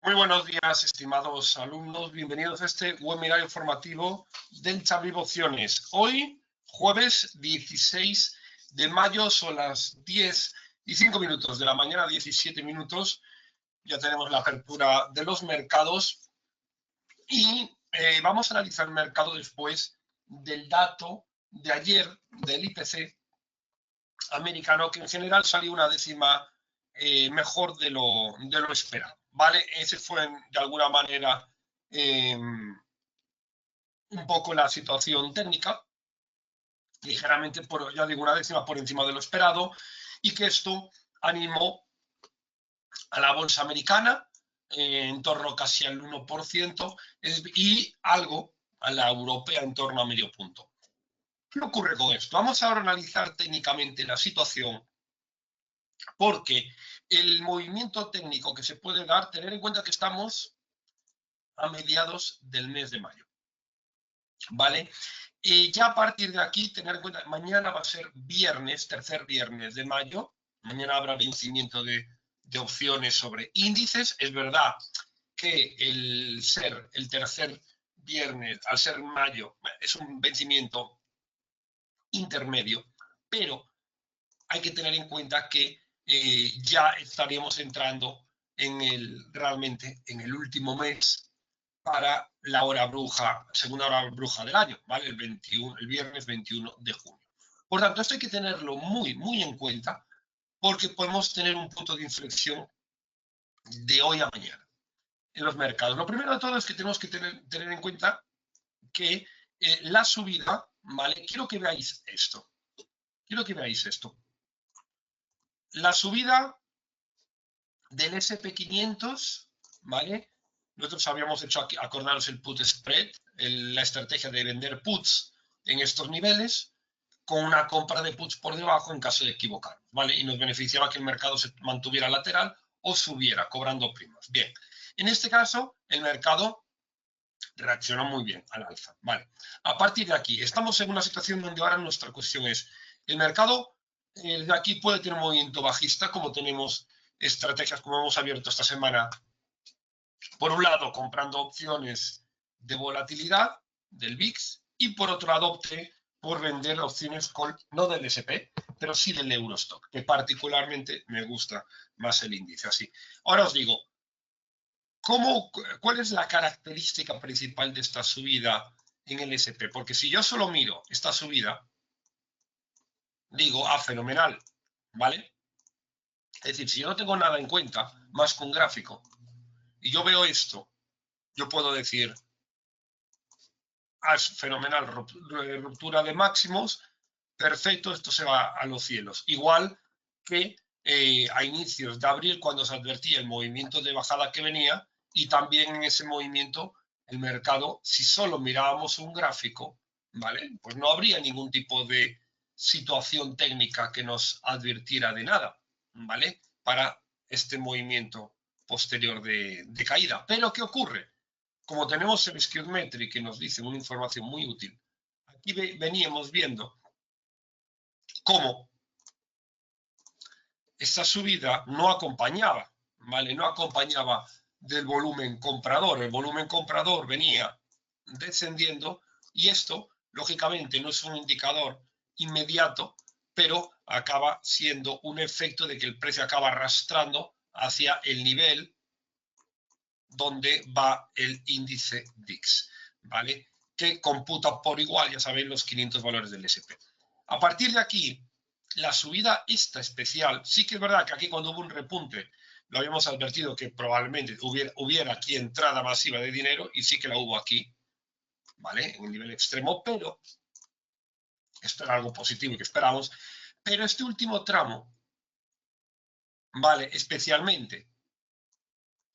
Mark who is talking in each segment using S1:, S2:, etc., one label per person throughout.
S1: Muy buenos días, estimados alumnos. Bienvenidos a este webinario informativo del Chavivo Opciones. Hoy, jueves 16 de mayo, son las 10:05 de la mañana, 17 minutos. Ya tenemos la apertura de los mercados y vamos a analizar el mercado después del dato de ayer del IPC americano, que en general salió una décima mejor de lo esperado. ¿Vale? Ese fue, de alguna manera, un poco la situación técnica, ligeramente, ya digo, una décima por encima de lo esperado, y que esto animó a la bolsa americana en torno casi al 1% y algo a la europea en torno a medio punto. ¿Qué ocurre con esto? Vamos ahora a analizar técnicamente la situación, porque el movimiento técnico que se puede dar, tener en cuenta que estamos a mediados del mes de mayo, ¿vale? Ya a partir de aquí, tener en cuenta, mañana va a ser viernes, tercer viernes de mayo, mañana habrá vencimiento de opciones sobre índices. Es verdad que el tercer viernes, al ser mayo, es un vencimiento intermedio, pero hay que tener en cuenta que ya estaríamos entrando realmente en el último mes para la hora bruja, segunda hora bruja del año, ¿vale? El viernes 21 de junio. Por tanto, esto hay que tenerlo muy, muy en cuenta, porque podemos tener un punto de inflexión de hoy a mañana en los mercados. Lo primero de todo es que tenemos que tener en cuenta que la subida, ¿vale? Quiero que veáis esto. La subida del SP500, ¿vale? Nosotros habíamos hecho aquí, acordaros el put spread, la estrategia de vender puts en estos niveles, con una compra de puts por debajo en caso de equivocar, ¿vale? Y nos beneficiaba que el mercado se mantuviera lateral o subiera, cobrando primas. Bien, en este caso, el mercado reaccionó muy bien al alza, ¿vale? A partir de aquí, estamos en una situación donde ahora nuestra cuestión es, el mercado de aquí puede tener un movimiento bajista, como tenemos estrategias como hemos abierto esta semana, por un lado comprando opciones de volatilidad del VIX y por otro lado opté por vender opciones no del SP, pero sí del Eurostock, que particularmente me gusta más el índice así. Ahora os digo, ¿cuál es la característica principal de esta subida en el SP? Porque si yo solo miro esta subida, digo, fenomenal, ¿vale? Es decir, si yo no tengo nada en cuenta, más que un gráfico, y yo veo esto, yo puedo decir, es fenomenal, ruptura de máximos, perfecto, esto se va a los cielos. Igual que a inicios de abril, cuando se advertía el movimiento de bajada que venía, y también en ese movimiento el mercado, si solo mirábamos un gráfico, ¿vale? Pues no habría ningún tipo de situación técnica que nos advirtiera de nada, ¿vale? Para este movimiento posterior de caída. Pero ¿qué ocurre? Como tenemos el Skewmetry que nos dice una información muy útil, aquí veníamos viendo cómo esta subida no acompañaba, ¿vale? No acompañaba del volumen comprador. El volumen comprador venía descendiendo y esto, lógicamente, no es un indicador inmediato, pero acaba siendo un efecto de que el precio acaba arrastrando hacia el nivel donde va el índice VIX, ¿vale? Que computa por igual, ya sabéis, los 500 valores del SP. A partir de aquí, la subida esta especial, sí que es verdad que aquí cuando hubo un repunte, lo habíamos advertido que probablemente hubiera aquí entrada masiva de dinero, y sí que la hubo aquí, ¿vale? En el nivel extremo, pero esto era algo positivo que esperamos. Pero este último tramo, ¿vale? Especialmente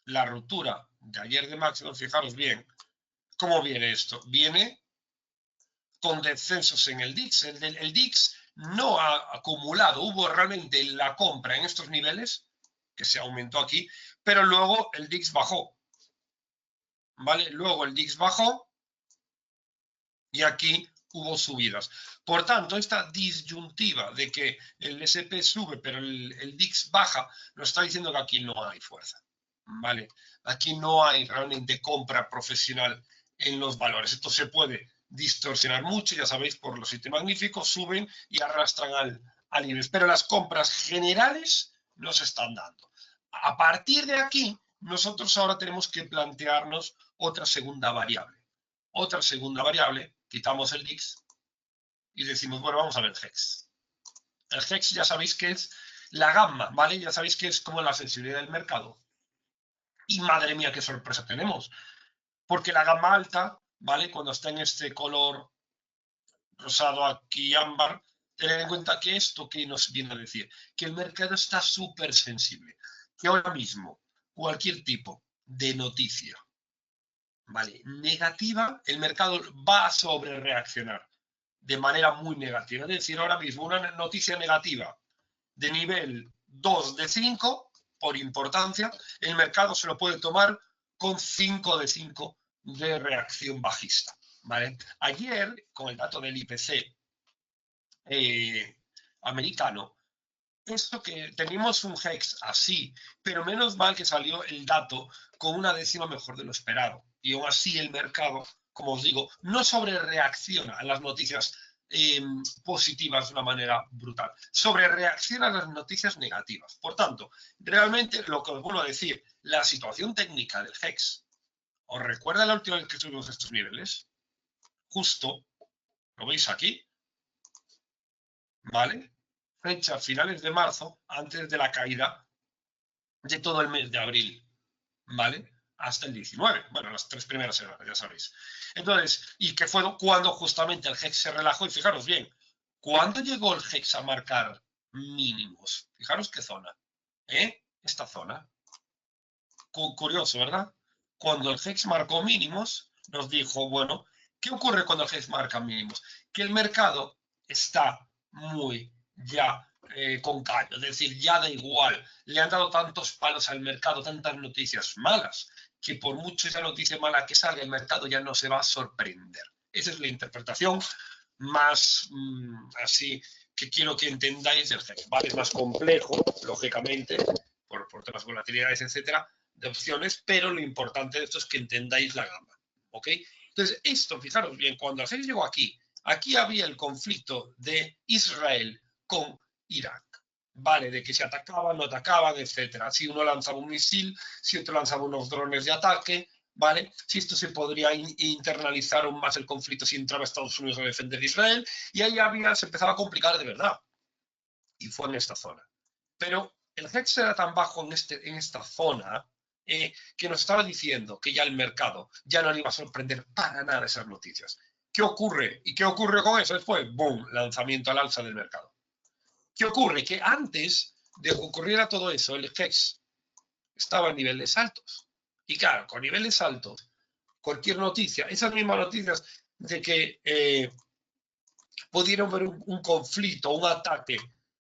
S1: la ruptura de ayer de máximo, fijaros bien, ¿cómo viene esto? Viene con descensos en el DIX. El DIX no ha acumulado, hubo realmente la compra en estos niveles, que se aumentó aquí, pero luego el DIX bajó, ¿vale? Luego el DIX bajó y aquí hubo subidas. Por tanto, esta disyuntiva de que el SP sube pero el DIX baja, nos está diciendo que aquí no hay fuerza, ¿vale? Aquí no hay realmente compra profesional en los valores. Esto se puede distorsionar mucho, ya sabéis, por los sitios magníficos, suben y arrastran al IBEX. Pero las compras generales no se están dando. A partir de aquí, nosotros ahora tenemos que plantearnos otra segunda variable. Otra segunda variable, quitamos el DIX y decimos, bueno, vamos a ver el HEX. El HEX ya sabéis que es la gamma, ¿vale? Ya sabéis que es como la sensibilidad del mercado. Y madre mía, qué sorpresa tenemos. Porque la gama alta, ¿vale? Cuando está en este color rosado aquí, ámbar, tener en cuenta que esto que nos viene a decir, que el mercado está súper sensible. Que ahora mismo cualquier tipo de noticia, ¿vale? Negativa, el mercado va a sobre reaccionar de manera muy negativa. Es decir, ahora mismo una noticia negativa de nivel 2 de 5, por importancia, el mercado se lo puede tomar con 5 de 5 de reacción bajista. ¿Vale? Ayer, con el dato del IPC americano, esto que teníamos un HEX así, pero menos mal que salió el dato con una décima mejor de lo esperado. Y aún así el mercado, como os digo, no sobre reacciona a las noticias positivas de una manera brutal. Sobre reacciona a las noticias negativas. Por tanto, realmente lo que os vuelvo a decir, la situación técnica del HEX, ¿os recuerda la última vez que subimos estos niveles? Justo, lo veis aquí, ¿vale? Fecha finales de marzo, antes de la caída de todo el mes de abril, ¿vale? Hasta el 19, bueno, las 3 primeras semanas, ya sabéis. Entonces, y que fue cuando justamente el HEX se relajó, y fijaros bien, ¿cuándo llegó el HEX a marcar mínimos? Fijaros qué zona, ¿eh? Esta zona. Curioso, ¿verdad? Cuando el HEX marcó mínimos, nos dijo, bueno, ¿qué ocurre cuando el HEX marca mínimos? Que el mercado está muy ya con callo, es decir, ya da igual. Le han dado tantos palos al mercado, tantas noticias malas, que por mucho esa noticia mala que salga, el mercado ya no se va a sorprender. Esa es la interpretación más así que quiero que entendáis del HEX. ¿Vale? Es más complejo, lógicamente, por temas volatilidades, etcétera, de opciones, pero lo importante de esto es que entendáis la gama. ¿Ok? Entonces, esto, fijaros bien, cuando el HEX llegó aquí, aquí había el conflicto de Israel con Irak. ¿Vale? De que se atacaban, no atacaban, etcétera. Si uno lanzaba un misil, si otro lanzaba unos drones de ataque, ¿vale? Si esto se podría internalizar aún más el conflicto si entraba Estados Unidos a defender a Israel, y ahí se empezaba a complicar de verdad. Y fue en esta zona. Pero el HEX era tan bajo en esta zona que nos estaba diciendo que ya el mercado ya no le iba a sorprender para nada esas noticias. ¿Qué ocurre? ¿Y qué ocurre con eso después? ¡Boom! Lanzamiento al alza del mercado. ¿Qué ocurre? Que antes de que ocurriera todo eso, el HEX estaba en niveles altos. Y claro, con niveles altos, cualquier noticia, esas mismas noticias de que pudieron ver un conflicto, un ataque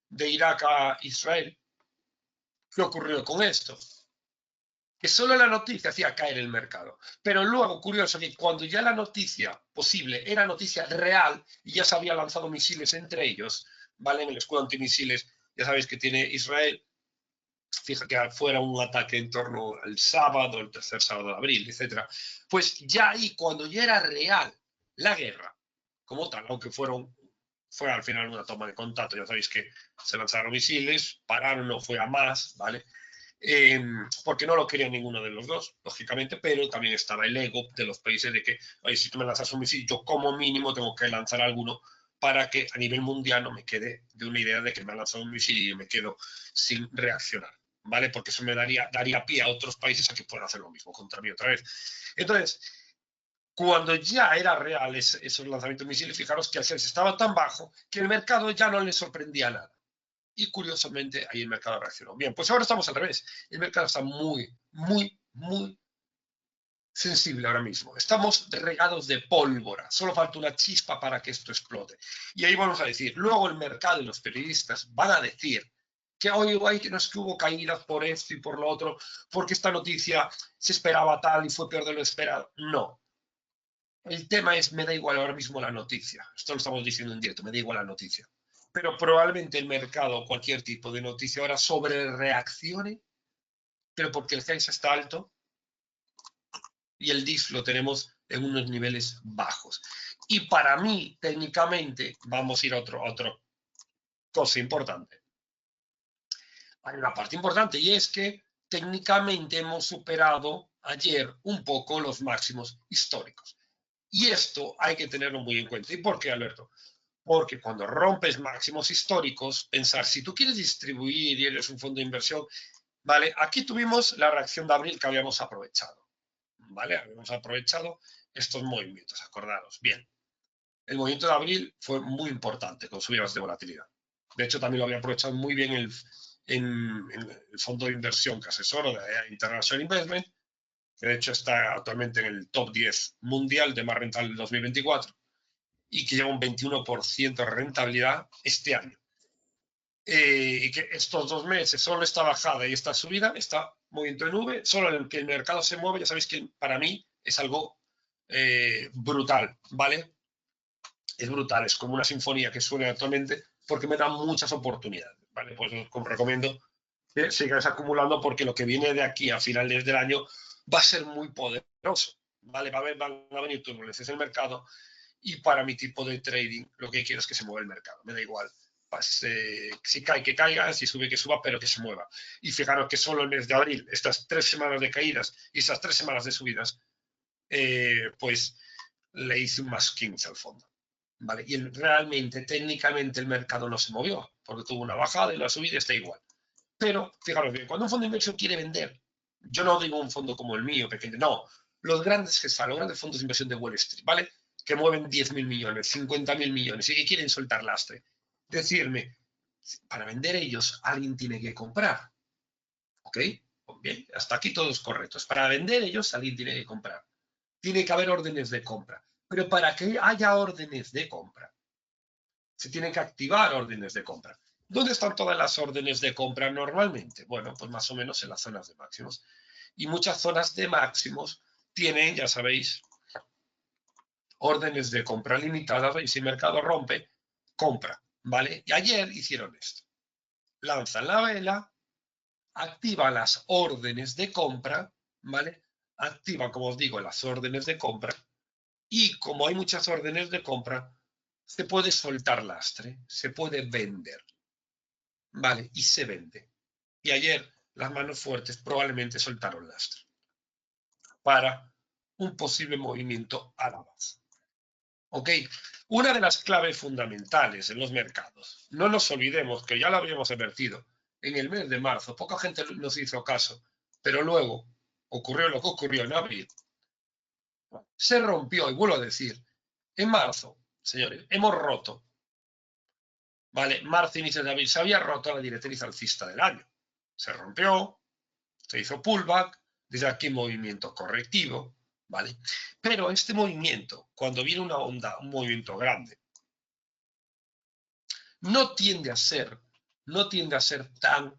S1: de Irak a Israel, ¿qué ocurrió con esto? Que solo la noticia hacía caer el mercado. Pero luego, curioso, que cuando ya la noticia posible era noticia real y ya se había lanzado misiles entre ellos, ¿vale? En el escudo antimisiles, ya sabéis que tiene Israel, fija que fuera un ataque en torno al sábado, el tercer sábado de abril, etc. Pues ya ahí, cuando ya era real la guerra, como tal, aunque fue al final una toma de contacto, ya sabéis que se lanzaron misiles, pararon, no fue a más, ¿vale? Porque no lo quería ninguno de los dos, lógicamente, pero también estaba el ego de los países de que, oye, si tú me lanzas un misil, yo como mínimo tengo que lanzar alguno para que a nivel mundial no me quede de una idea de que me ha lanzado un misil y me quedo sin reaccionar, ¿vale? Porque eso me daría pie a otros países a que puedan hacer lo mismo contra mí otra vez. Entonces, cuando ya era real esos lanzamientos de misiles, fijaros que el CES estaba tan bajo que el mercado ya no le sorprendía nada. Y curiosamente ahí el mercado reaccionó. Bien, pues ahora estamos al revés. El mercado está muy, muy, muy sensible ahora mismo. Estamos regados de pólvora. Solo falta una chispa para que esto explote. Y ahí vamos a decir, luego el mercado y los periodistas van a decir que hoy no es que hubo caídas por esto y por lo otro, porque esta noticia se esperaba tal y fue peor de lo esperado. No. El tema es, me da igual ahora mismo la noticia. Esto lo estamos diciendo en directo, me da igual la noticia. Pero probablemente el mercado, cualquier tipo de noticia ahora sobre reaccione pero porque el hedge está alto y el DIF lo tenemos en unos niveles bajos. Y para mí, técnicamente, vamos a ir a otra cosa importante. Hay una parte importante y es que técnicamente hemos superado ayer un poco los máximos históricos. Y esto hay que tenerlo muy en cuenta. ¿Y por qué, Alberto? Porque cuando rompes máximos históricos, pensar, si tú quieres distribuir y eres un fondo de inversión, ¿vale? Aquí tuvimos la reacción de abril que habíamos aprovechado, ¿vale? Habíamos aprovechado estos movimientos, acordaros. Bien, el movimiento de abril fue muy importante con subidas de volatilidad. De hecho, también lo había aprovechado muy bien en el fondo de inversión que asesoro de International Investment, que de hecho está actualmente en el top 10 mundial de más rentable del 2024 y que lleva un 21% de rentabilidad este año. Y que estos 2 meses, solo esta bajada y esta subida, está movimiento en V, solo en el que el mercado se mueve, ya sabéis que para mí es algo brutal, ¿vale? Es brutal, es como una sinfonía que suena actualmente porque me da muchas oportunidades, ¿vale? Pues os recomiendo que sigáis acumulando porque lo que viene de aquí a finales del año va a ser muy poderoso, ¿vale? Van a venir turbulencias en el mercado y para mi tipo de trading lo que quiero es que se mueva el mercado, me da igual. Si cae, que caiga, si sube, que suba, pero que se mueva. Y fijaros que solo el mes de abril, estas 3 semanas de caídas y estas 3 semanas de subidas, pues le hice un más 15 al fondo. ¿Vale? Y realmente, técnicamente, el mercado no se movió, porque tuvo una bajada y la subida está igual. Pero, fijaros bien, cuando un fondo de inversión quiere vender, yo no digo un fondo como el mío, pequeño, no, los grandes los grandes fondos de inversión de Wall Street, ¿vale? Que mueven 10.000 millones, 50.000 millones y que quieren soltar lastre. Decirme, para vender ellos, alguien tiene que comprar. ¿Ok? Bien, hasta aquí todos correctos. Para vender ellos, alguien tiene que comprar. Tiene que haber órdenes de compra. Pero para que haya órdenes de compra, se tienen que activar órdenes de compra. ¿Dónde están todas las órdenes de compra normalmente? Bueno, pues más o menos en las zonas de máximos. Y muchas zonas de máximos tienen, ya sabéis, órdenes de compra limitadas y si el mercado rompe, compra, ¿vale? Y ayer hicieron esto. Lanzan la vela, activan las órdenes de compra, ¿vale? Activan, como os digo, las órdenes de compra y como hay muchas órdenes de compra, se puede soltar lastre, se puede vender, ¿vale? Y se vende. Y ayer las manos fuertes probablemente soltaron lastre para un posible movimiento a la baja. ¿Ok? Una de las claves fundamentales en los mercados, no nos olvidemos que ya lo habíamos advertido en el mes de marzo, poca gente nos hizo caso, pero luego ocurrió lo que ocurrió en abril. Se rompió, y vuelvo a decir, en marzo, señores, hemos roto, ¿vale? Marzo, inicio de abril, se había roto la directriz alcista del año. Se rompió, se hizo pullback, desde aquí movimiento correctivo, ¿vale? Pero este movimiento, cuando viene una onda, un movimiento grande, no tiende a ser tan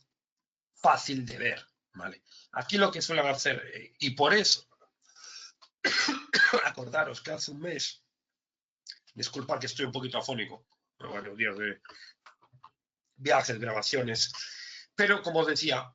S1: fácil de ver, ¿vale? Aquí lo que suelen hacer, y por eso, acordaros que hace un mes, disculpad que estoy un poquito afónico, por varios días de viajes, grabaciones, pero como os decía,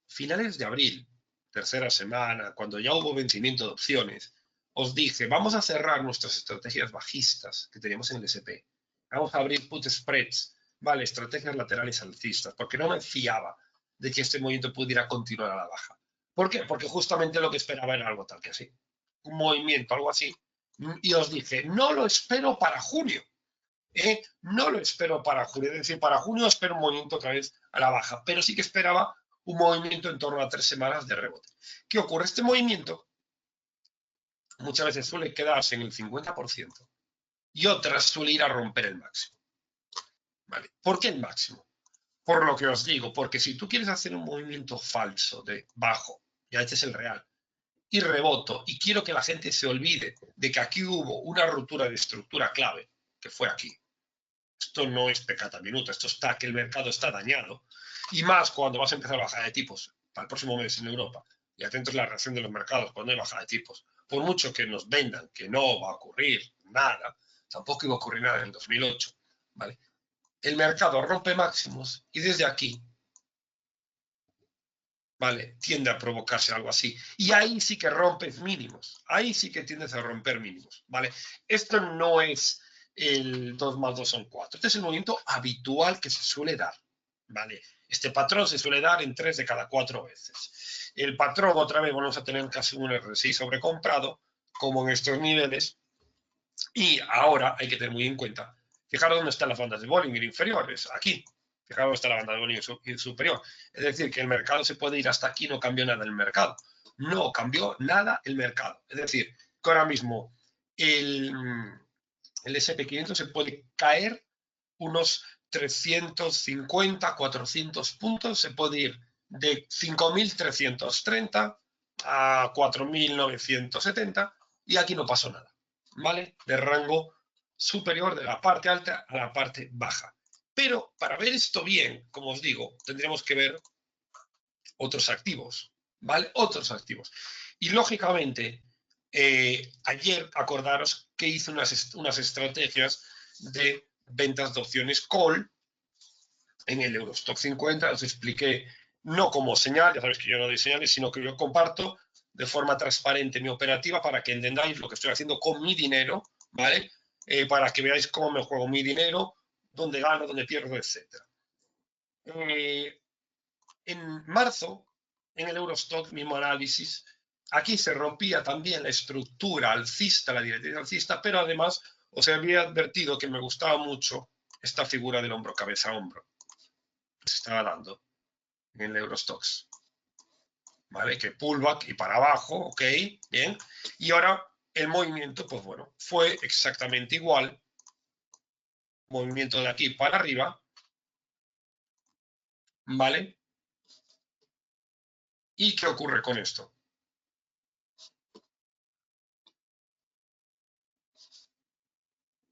S1: finales de abril, tercera semana, cuando ya hubo vencimiento de opciones, os dije, vamos a cerrar nuestras estrategias bajistas que teníamos en el SP. Vamos a abrir put spreads, vale, estrategias laterales alcistas, porque no me fiaba de que este movimiento pudiera continuar a la baja. ¿Por qué? Porque justamente lo que esperaba era algo tal que así. Un movimiento, algo así. Y os dije, no lo espero para junio. No lo espero para junio, es decir, para junio espero un movimiento otra vez a la baja, pero sí que esperaba un movimiento en torno a 3 semanas de rebote. ¿Qué ocurre? Este movimiento muchas veces suele quedarse en el 50% y otras suele ir a romper el máximo. ¿Vale? ¿Por qué el máximo? Por lo que os digo, porque si tú quieres hacer un movimiento falso de bajo, ya este es el real, y reboto, y quiero que la gente se olvide de que aquí hubo una ruptura de estructura clave, que fue aquí. Esto no es pecata minuta, esto está que el mercado está dañado. Y más cuando vas a empezar a bajar de tipos para el próximo mes en Europa. Y atentos a la reacción de los mercados cuando hay bajada de tipos. Por mucho que nos vendan que no va a ocurrir nada, tampoco iba a ocurrir nada en el 2008. ¿Vale? El mercado rompe máximos y desde aquí ¿vale? Tiende a provocarse algo así. Y ahí sí que rompes mínimos. Ahí sí que tiendes a romper mínimos, ¿vale? Esto no es el 2 más 2 son 4. Este es el movimiento habitual que se suele dar, ¿vale? Este patrón se suele dar en 3 de cada 4 veces. El patrón, otra vez, vamos a tener casi un RSI sobrecomprado, como en estos niveles. Y ahora hay que tener muy en cuenta, fijaros dónde están las bandas de Bollinger inferiores, aquí. Fijaros dónde está la banda de Bollinger superior. Es decir, que el mercado se puede ir hasta aquí, no cambió nada el mercado. No cambió nada el mercado. Es decir, que ahora mismo el SP500 se puede caer unos 350, 400 puntos, se puede ir de 5.330 a 4.970 y aquí no pasó nada, ¿vale? De rango superior de la parte alta a la parte baja. Pero para ver esto bien, como os digo, tendremos que ver otros activos, ¿vale? Otros activos. Y lógicamente, ayer acordaros que hice unas estrategias de ventas de opciones call en el Eurostock 50, os expliqué no como señal, ya sabéis que yo no doy señales, sino que yo comparto de forma transparente mi operativa para que entendáis lo que estoy haciendo con mi dinero, ¿vale? Para que veáis cómo me juego mi dinero, dónde gano, dónde pierdo, etc. En marzo, en el Eurostock, mismo análisis, aquí se rompía también la estructura alcista, la directriz alcista, pero además os había advertido que me gustaba mucho esta figura del hombro, cabeza-hombro, que se estaba dando en el Eurostox. ¿Vale? Que pullback y para abajo, ok, bien. Y ahora el movimiento, pues bueno, fue exactamente igual. Movimiento de aquí para arriba, ¿vale? ¿Y qué ocurre con esto?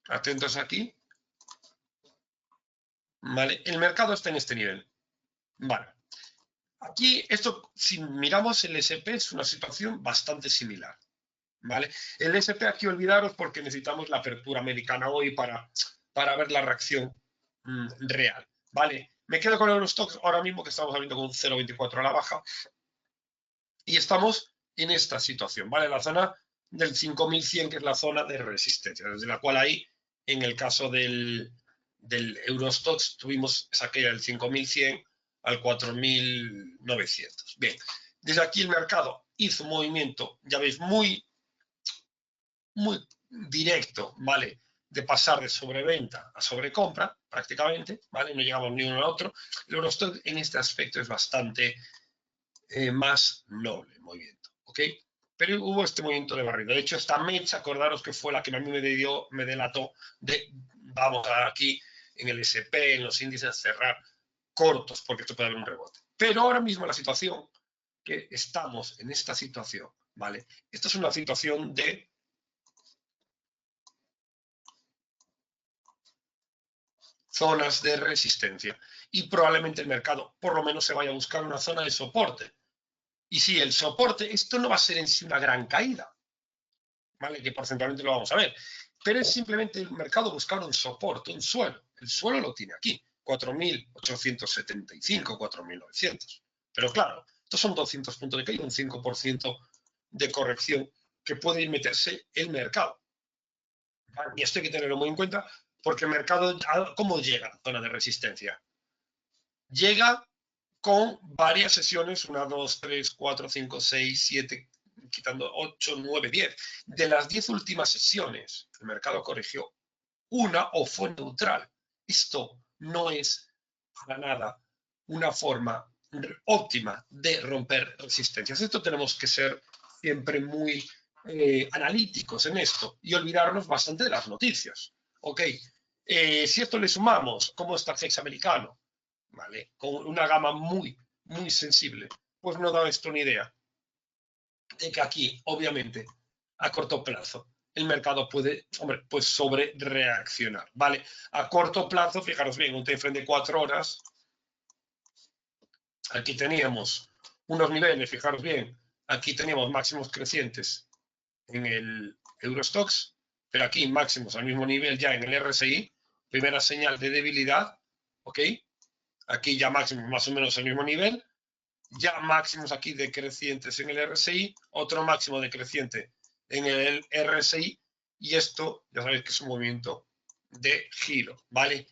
S1: Atentos aquí. ¿Vale? El mercado está en este nivel. Vale. Aquí, esto, si miramos el SP, es una situación bastante similar. ¿Vale? El SP aquí olvidaros porque necesitamos la apertura americana hoy para ver la reacción real. ¿Vale? Me quedo con Eurostoxx ahora mismo que estamos abriendo con un 0,24 a la baja y estamos en esta situación, ¿vale? La zona del 5.100 que es la zona de resistencia, desde la cual ahí, en el caso del Eurostoxx, tuvimos esa caída del 5.100 al 4.900. Bien, desde aquí el mercado hizo un movimiento, ya veis, muy directo, ¿vale? De pasar de sobreventa a sobrecompra, prácticamente, ¿vale? No llegamos ni uno al otro. El Eurostoxx en este aspecto es bastante más noble el movimiento, ¿ok? Pero hubo este movimiento de barrido. De hecho, esta mecha, acordaros que fue la que a mí me delató de, vamos a aquí en el SP, en los índices, cerrar cortos, porque esto puede haber un rebote. Pero ahora mismo la situación que estamos en esta situación, ¿vale? Esta es una situación de zonas de resistencia y probablemente el mercado por lo menos se vaya a buscar una zona de soporte. Y si el soporte, esto no va a ser en sí una gran caída, ¿vale? Que porcentualmente lo vamos a ver, pero es simplemente el mercado buscar un soporte, un suelo. El suelo lo tiene aquí, 4.875, 4.900. Pero claro, estos son 200 puntos de caída, un 5% de corrección que puede meterse el mercado. Y esto hay que tenerlo muy en cuenta porque el mercado, ¿cómo llega a la zona de resistencia? Llega con varias sesiones, 1, 2, 3, 4, 5, 6, 7, quitando 8, 9, 10. De las 10 últimas sesiones, el mercado corrigió una o fue neutral. Esto no es para nada una forma óptima de romper resistencias. Esto tenemos que ser siempre muy analíticos en esto y olvidarnos bastante de las noticias. Ok, si esto le sumamos cómo está el FEX americano, ¿vale? Con una gama muy, muy sensible, pues nos da esto una idea de que aquí, obviamente, a corto plazo, el mercado puede, hombre, pues sobre reaccionar, ¿vale? A corto plazo, fijaros bien, un timeframe de 4 horas, aquí teníamos unos niveles, fijaros bien, aquí teníamos máximos crecientes en el Eurostoxx, pero aquí máximos al mismo nivel ya en el RSI, primera señal de debilidad, ¿ok? Aquí ya máximos más o menos al mismo nivel, ya máximos aquí decrecientes en el RSI, otro máximo decreciente en el RSI, y esto ya sabéis que es un movimiento de giro, ¿vale?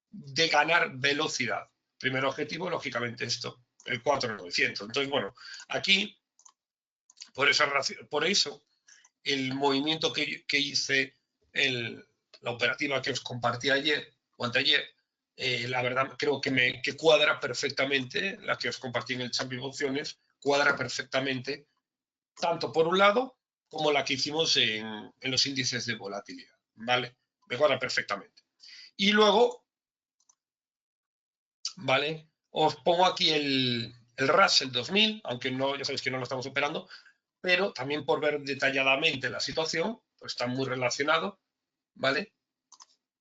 S1: De ganar velocidad. Primer objetivo, lógicamente, esto, el 4900. Entonces, bueno, aquí, por eso el movimiento que hice, la operativa que os compartí ayer o anteayer, la verdad creo que cuadra perfectamente, la que os compartí en el Champions Opciones, cuadra perfectamente, tanto por un lado como la que hicimos en los índices de volatilidad, ¿vale? Me cuadra perfectamente. Y luego, ¿vale? Os pongo aquí el Russell 2000, aunque no, ya sabéis que no lo estamos operando, pero también por ver detalladamente la situación, pues está muy relacionado, ¿vale?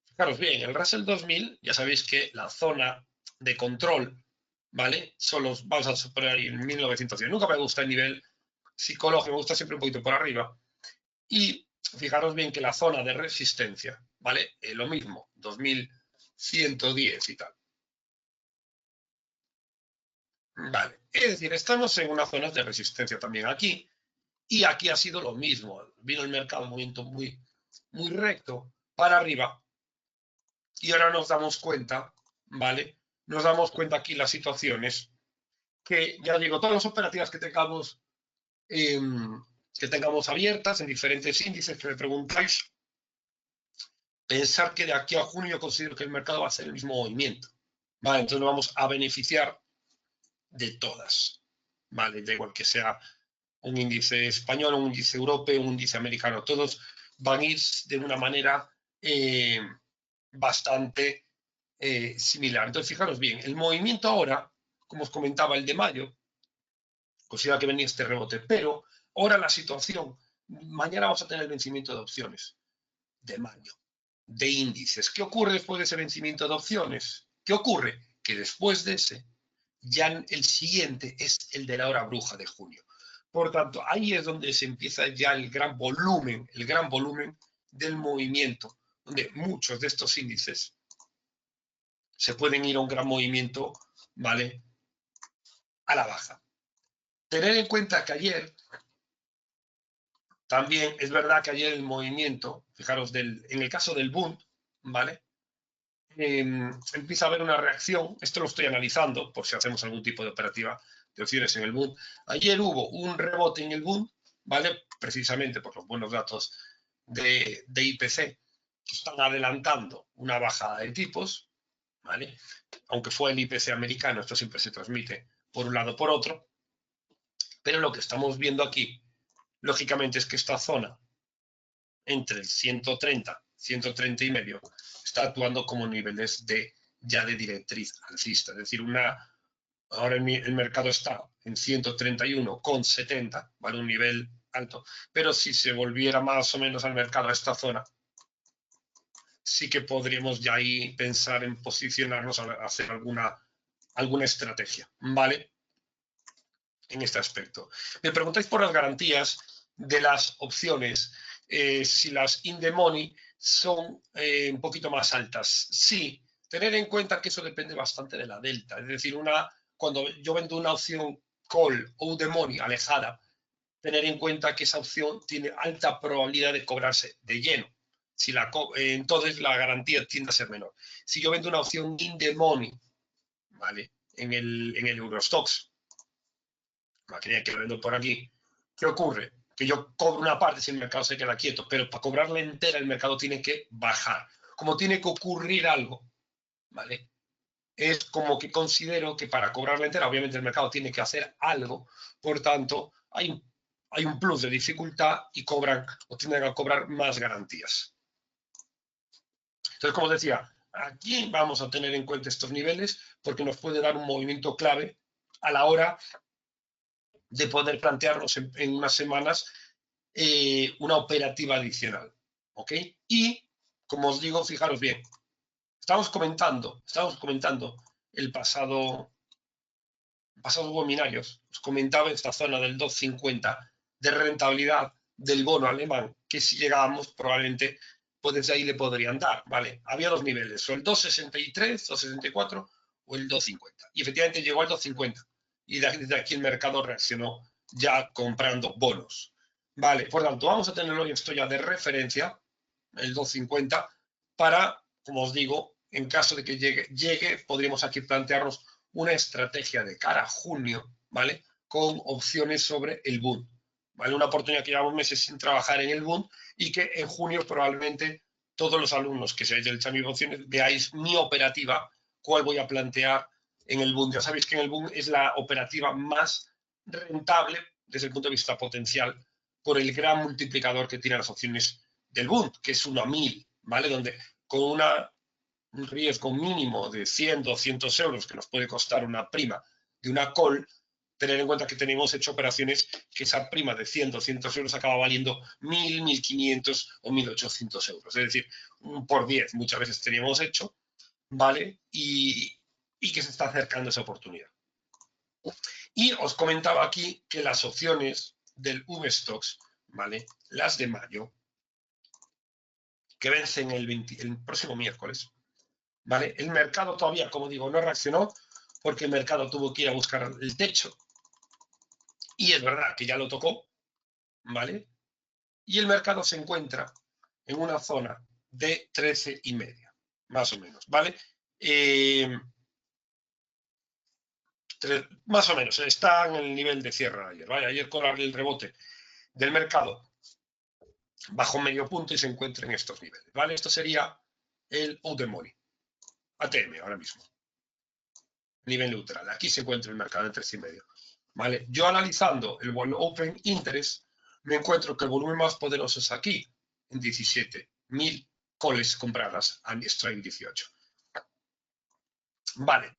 S1: Fijaros bien, el Russell 2000, ya sabéis que la zona de control, ¿vale? Vamos a superar en 1910. Nunca me gusta el nivel psicológico, me gusta siempre un poquito por arriba. Y fijaros bien que la zona de resistencia, ¿vale? Lo mismo, 2110 y tal. Vale, es decir, estamos en unas zonas de resistencia también aquí, y aquí ha sido lo mismo. Vino el mercado un movimiento muy recto para arriba, y ahora nos damos cuenta, ¿vale? Nos damos cuenta aquí las situaciones que, ya digo, todas las operativas que tengamos abiertas en diferentes índices que me preguntáis, pensar que de aquí a junio considero que el mercado va a hacer el mismo movimiento, ¿vale? Entonces nos vamos a beneficiar de todas, ¿vale? Da igual que sea un índice español, un índice europeo, un índice americano, todos van a ir de una manera bastante similar. Entonces, fijaros bien, el movimiento ahora, como os comentaba, el de mayo, considera que venía este rebote, pero ahora la situación, mañana vamos a tener el vencimiento de opciones de mayo, de índices. ¿Qué ocurre después de ese vencimiento de opciones? ¿Qué ocurre? Que después de ese, ya el siguiente es el de la hora bruja de junio. Por tanto, ahí es donde se empieza ya el gran volumen del movimiento, donde muchos de estos índices se pueden ir a un gran movimiento, ¿vale? A la baja. Tener en cuenta que ayer, también es verdad que ayer el movimiento, fijaros, en el caso del Bund, ¿vale? Empieza a haber una reacción, esto lo estoy analizando por si hacemos algún tipo de operativa de opciones en el Bund. Ayer hubo un rebote en el Bund, ¿vale? Precisamente por los buenos datos de IPC, que están adelantando una bajada de tipos, ¿vale? Aunque fue el IPC americano, esto siempre se transmite por un lado o por otro, pero lo que estamos viendo aquí, lógicamente, es que esta zona entre el 130, 130 y medio, está actuando como niveles ya de directriz alcista. Es decir, ahora el mercado está en 131,70, ¿vale? Un nivel alto. Pero si se volviera más o menos al mercado a esta zona, sí que podríamos ya ahí pensar en posicionarnos a hacer alguna estrategia, ¿vale? En este aspecto. Me preguntáis por las garantías de las opciones, si las in the money son un poquito más altas. Sí, tener en cuenta que eso depende bastante de la delta. Es decir, cuando yo vendo una opción call o the money alejada, tener en cuenta que esa opción tiene alta probabilidad de cobrarse de lleno. Entonces la garantía tiende a ser menor. Si yo vendo una opción in the money, ¿vale? En el Eurostoxx, maquinaria que lo vendo por aquí, ¿qué ocurre? Que yo cobro una parte si el mercado se queda quieto, pero para cobrarla entera el mercado tiene que bajar. Como tiene que ocurrir algo, ¿vale? Es como que considero que para cobrarla entera, obviamente el mercado tiene que hacer algo, por tanto, hay un plus de dificultad y tienden a cobrar más garantías. Entonces, como decía, aquí vamos a tener en cuenta estos niveles porque nos puede dar un movimiento clave a la hora de poder plantearnos en unas semanas una operativa adicional. ¿Ok? Y, como os digo, fijaros bien, estamos comentando el pasado webinarios, os comentaba esta zona del 2,50 de rentabilidad del bono alemán, que si llegábamos probablemente pues desde ahí le podrían dar, ¿vale? Había dos niveles, o el 2,63, 2,64 o el 2,50. Y efectivamente llegó al 2,50. y desde aquí el mercado reaccionó ya comprando bonos. Vale, por tanto, vamos a tenerlo esto ya de referencia, el 250, para, como os digo, en caso de que llegue, podríamos aquí plantearnos una estrategia de cara a junio, ¿vale? Con opciones sobre el Bund, ¿vale? Una oportunidad que llevamos meses sin trabajar en el Bund y que en junio probablemente todos los alumnos que seáis del examen de opciones veáis mi operativa, cuál voy a plantear en el Bund. Ya sabéis que en el Bund es la operativa más rentable desde el punto de vista potencial por el gran multiplicador que tienen las opciones del Bund, que es 1 a 1000, ¿vale? Donde con un riesgo mínimo de 100, 200 euros que nos puede costar una prima de una call, tener en cuenta que tenemos hecho operaciones que esa prima de 100, 200 euros acaba valiendo 1000, 1500 o 1800 euros. Es decir, por 10 muchas veces teníamos hecho, ¿vale? Y que se está acercando esa oportunidad. Y os comentaba aquí que las opciones del VSTOXX, ¿vale? Las de mayo, que vencen el próximo miércoles, ¿vale? El mercado todavía, como digo, no reaccionó porque el mercado tuvo que ir a buscar el techo. Y es verdad que ya lo tocó, ¿vale? Y el mercado se encuentra en una zona de 13,5, más o menos, ¿vale? Más o menos, está en el nivel de cierre ayer, ¿vale? Ayer con el rebote del mercado bajó medio punto y se encuentra en estos niveles, ¿vale? Esto sería el Out the Money, ATM ahora mismo, nivel neutral. Aquí se encuentra el mercado en 3,5, ¿vale? Yo analizando el Open Interest, me encuentro que el volumen más poderoso es aquí, en 17.000 calls compradas a strike 18. Vale.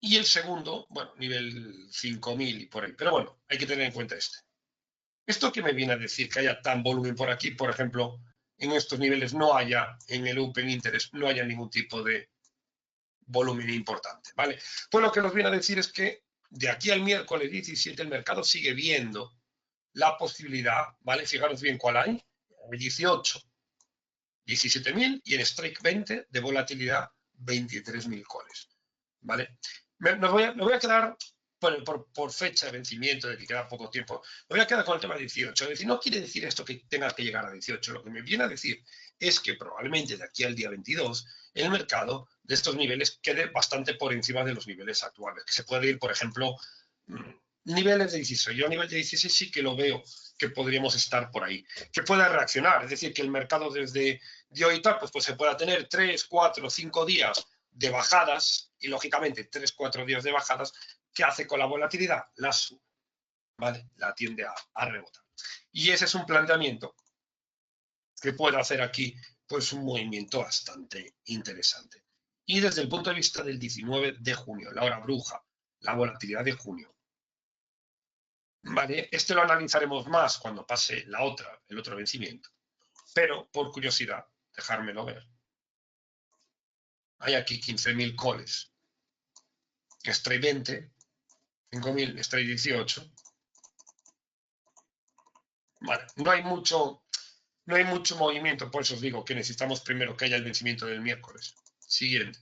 S1: Y el segundo, bueno, nivel 5.000 y por ahí. Pero bueno, hay que tener en cuenta este. ¿Esto qué me viene a decir? Que haya tan volumen por aquí, por ejemplo, en estos niveles no haya, en el Open Interest, no haya ningún tipo de volumen importante, ¿vale? Pues lo que nos viene a decir es que de aquí al miércoles 17 el mercado sigue viendo la posibilidad, ¿vale? Fijaros bien cuál hay, 18, 17.000 y en strike 20 de volatilidad 23.000 calls, ¿vale? Me voy a quedar por fecha de vencimiento, de que queda poco tiempo, me voy a quedar con el tema 18. Es decir, no quiere decir esto que tenga que llegar a 18. Lo que me viene a decir es que probablemente de aquí al día 22 el mercado de estos niveles quede bastante por encima de los niveles actuales, que se puede ir, por ejemplo, niveles de 16. Yo a nivel de 16 sí que lo veo que podríamos estar por ahí, que pueda reaccionar, es decir, que el mercado desde de hoy tal, pues se pueda tener 3, 4, 5 días de bajadas y lógicamente 3, 4 días de bajadas, ¿qué hace con la volatilidad? La sube, ¿vale? La tiende a rebotar. Y ese es un planteamiento que puede hacer aquí pues un movimiento bastante interesante. Y desde el punto de vista del 19 de junio, la hora bruja, la volatilidad de junio, ¿vale? Este lo analizaremos más cuando pase el otro vencimiento. Pero, por curiosidad, dejármelo ver. Hay aquí 15.000 calls. Strike 20, 5.000, strike 18. Vale, no hay mucho movimiento, por eso os digo que necesitamos primero que haya el vencimiento del miércoles siguiente.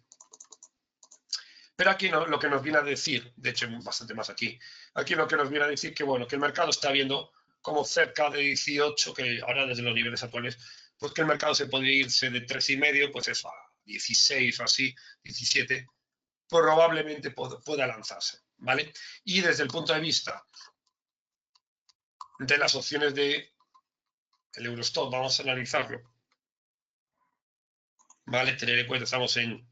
S1: Pero aquí no, lo que nos viene a decir, de hecho bastante más aquí lo que nos viene a decir que bueno, que el mercado está viendo como cerca de 18, que ahora desde los niveles actuales, pues que el mercado se podría irse de 3,5, pues eso, a 16 o así, 17, probablemente pueda lanzarse, ¿vale? Y desde el punto de vista de las opciones de el Eurostoxx, vamos a analizarlo, ¿vale? Tener en cuenta, estamos en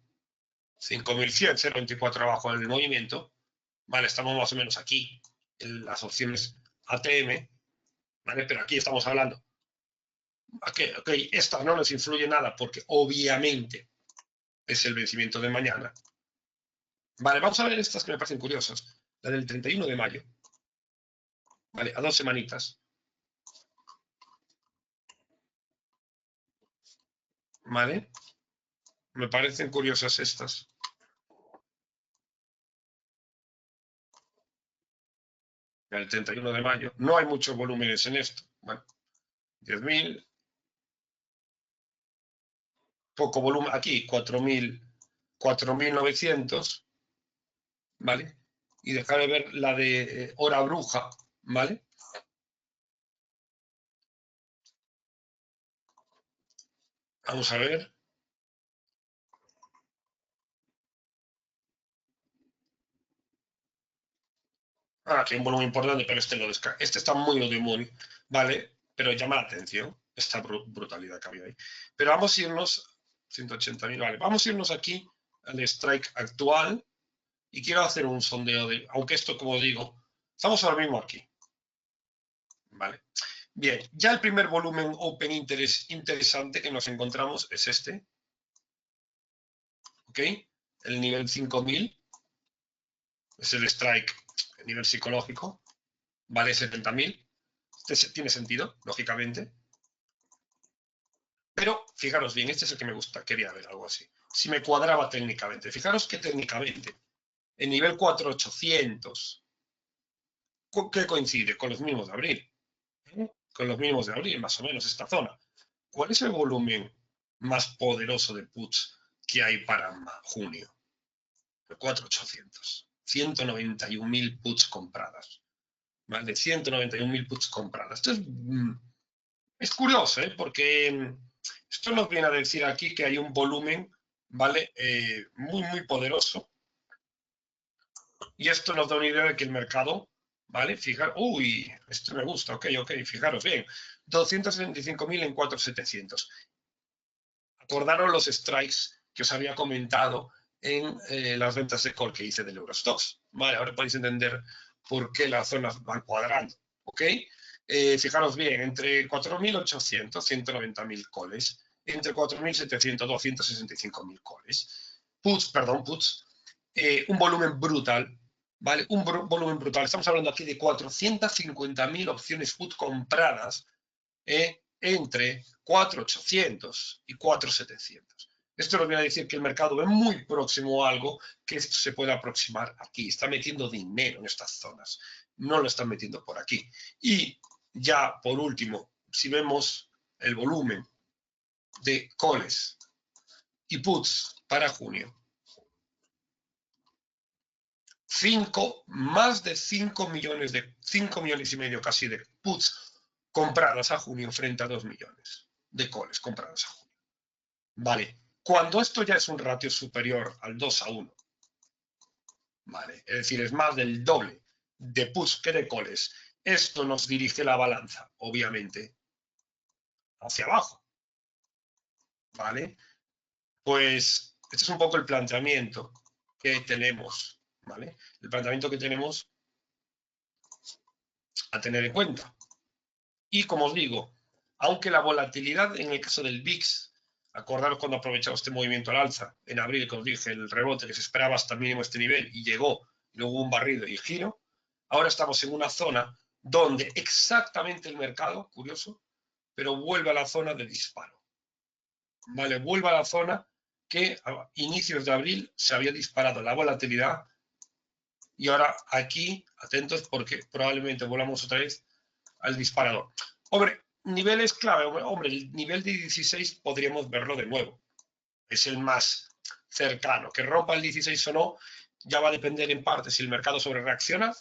S1: 5.100, 0,24 abajo en el movimiento, ¿vale? Estamos más o menos aquí en las opciones ATM, ¿vale? Pero aquí estamos hablando, ok, esta no nos influye nada porque obviamente es el vencimiento de mañana. Vale, vamos a ver estas que me parecen curiosas. La del 31 de mayo, ¿vale? A 2 semanitas. ¿Vale? Me parecen curiosas estas. El 31 de mayo. No hay muchos volúmenes en esto. Bueno, 10.000. Poco volumen. Aquí, 4.900. ¿vale? Y dejar de ver la de hora bruja, ¿vale? Vamos a ver. Aquí hay un volumen importante, pero este está muy de demonio, ¿vale? Pero llama la atención esta brutalidad que había ahí. Pero vamos a irnos, 180.000, vale, vamos a irnos aquí al strike actual y quiero hacer un sondeo de, aunque esto, como digo, estamos ahora mismo aquí, ¿vale? Bien, ya el primer volumen open interest interesante que nos encontramos es este, ¿ok? El nivel 5000, es el strike, el nivel psicológico, vale 70.000. Este tiene sentido, lógicamente. Pero fijaros bien, este es el que me gusta, quería ver algo así. Si me cuadraba técnicamente. Fijaros que técnicamente, en nivel 4800, ¿qué coincide? Con los mismos de abril. Con los mismos de abril, más o menos, esta zona. ¿Cuál es el volumen más poderoso de puts que hay para junio? El 4800. 191.000 puts compradas. ¿Vale? 191.000 puts compradas. Esto es curioso, ¿eh? Porque esto nos viene a decir aquí que hay un volumen, ¿vale? Muy, muy poderoso. Y esto nos da una idea de que el mercado, ¿vale? Fijar, uy, esto me gusta, ok, fijaros bien. 275.000 en 4.700. Acordaron los strikes que os había comentado en las ventas de call que hice del Eurostoxx. Vale, ahora podéis entender por qué las zonas van cuadrando, ¿ok? Fijaros bien, entre 4.800, 190.000 calls, entre 4.700, 265.000 calls. Puts, un volumen brutal, ¿vale? Un volumen brutal. Estamos hablando aquí de 450.000 opciones put compradas entre 4.800 y 4.700. Esto nos viene a decir que el mercado ve muy próximo a algo que esto se puede aproximar aquí. Está metiendo dinero en estas zonas. No lo están metiendo por aquí. Y ya, por último, si vemos el volumen de calls y puts para junio, más de 5 millones y medio casi de puts compradas a junio frente a 2 millones de calls compradas a junio. Vale, cuando esto ya es un ratio superior al 2:1, ¿vale? Es decir, es más del doble de puts que de calls, esto nos dirige la balanza, obviamente, hacia abajo, ¿vale? Pues este es un poco el planteamiento que tenemos, ¿vale? El planteamiento que tenemos a tener en cuenta. Y como os digo, aunque la volatilidad en el caso del VIX, acordaros cuando aprovechamos este movimiento al alza, en abril, que os dije, el rebote que se esperaba hasta mínimo este nivel y llegó, y luego hubo un barrido y giro, ahora estamos en una zona donde exactamente el mercado, curioso, pero vuelve a la zona de disparo. ¿Vale? Vuelve a la zona que a inicios de abril se había disparado la volatilidad y ahora aquí, atentos porque probablemente volvamos otra vez al disparador. Hombre, niveles clave, hombre, el nivel de 16 podríamos verlo de nuevo. Es el más cercano. Que rompa el 16 o no, ya va a depender en parte si el mercado sobre reacciona.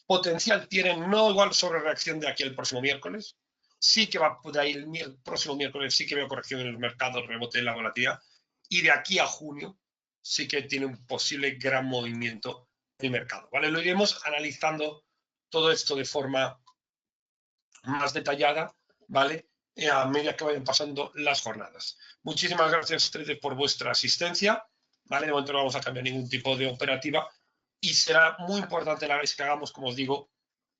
S1: Potencial tiene no igual sobre reacción de aquí al próximo miércoles. Sí que va de ahí el próximo miércoles, sí que veo corrección en el mercado, rebote en la volatilidad. Y de aquí a junio sí que tiene un posible gran movimiento el mercado. ¿Vale? Lo iremos analizando todo esto de forma más detallada, ¿vale? A medida que vayan pasando las jornadas. Muchísimas gracias a ustedes por vuestra asistencia, ¿vale? De momento no vamos a cambiar ningún tipo de operativa y será muy importante la vez que hagamos, como os digo,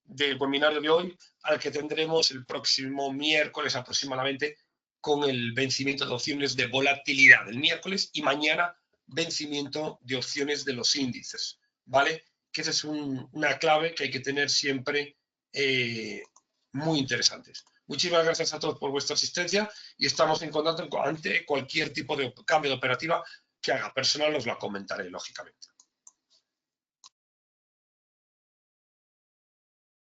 S1: del webinario de hoy, al que tendremos el próximo miércoles aproximadamente con el vencimiento de opciones de volatilidad el miércoles y mañana vencimiento de opciones de los índices, ¿vale? Que esa es una clave que hay que tener siempre muy interesantes. Muchísimas gracias a todos por vuestra asistencia y estamos en contacto ante cualquier tipo de cambio de operativa que haga. Personal os la comentaré, lógicamente.